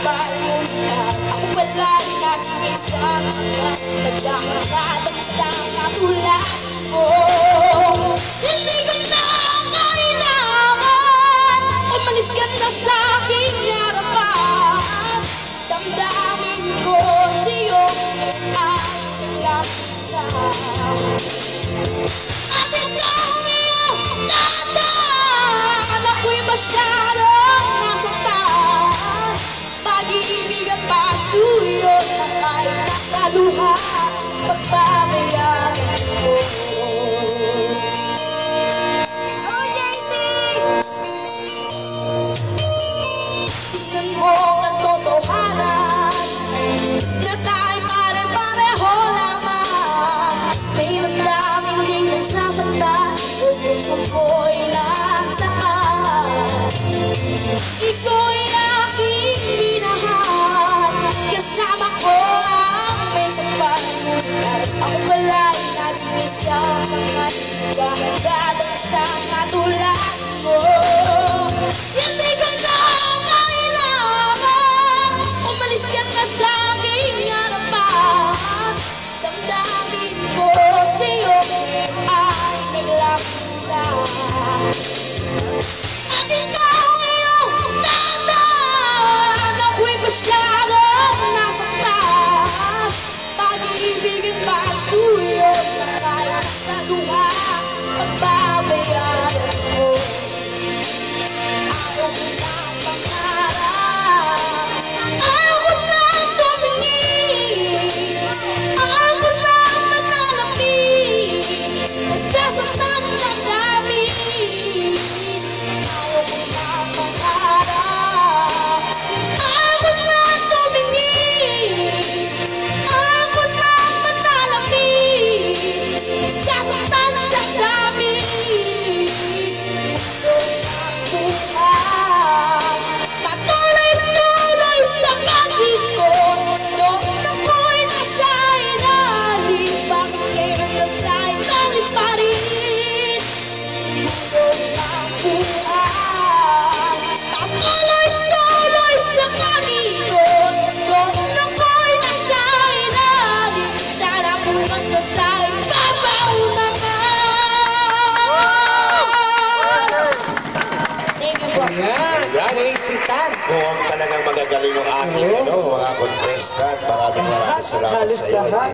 palunan. Ako pala'y nag-iisa, nagkakaroon sa katulad mo. Hindi ko na kailangan umalis ka na sa aking harapan. Damdamin ko sa'yo ay lamang. At ikaw iyong tandaan, ako'y masyadong nasaktan. Pag-ibig at pagsuyo na ay nakaluha, pagpapayagan ko. Tingnan mo ang totohanan na tayo pare-pareho lamang. May damdamin ding nasasaktan, o puso ko'y nasaan. Iko'y aking minahal, kasama ko ang may kapalunan. Ako pala'y nag-iisa, mga naghahandang sa katulad mo. Hindi ko na kailangan umalis ka na sa aking harapan. Damdamin ko sa'yo ay naglamunan. At ikaw iyong tandaan, ako'y masyadong nasaktan. Pag-ibig at pagsuyo na kaya sa luha, pagbabayaran mo. Ayaw ko na pangarap, ayaw ko na tumingin, ayaw ko na manalamin, nasasaktan ng damdamin. Ayaw ko na pangarap, ayaw ko na tumingin, ayaw ko na manalamin, nasasaktan ng damdamin. Patuloy-tuloy sa pag-ikot, noon ako'y nasa ilalim, bakit ngayon nasa ilalim pa rin? Tulong ang buhay. Patuloy-tuloy sa pag-ikot, noon ako'y nasa ilalim, sana bukas na sa ibabaw naman. Thank you po. Yan, si Tan. Mukhang talagang magagaling yung aking mga contestant. Maraming salamat sa iyo.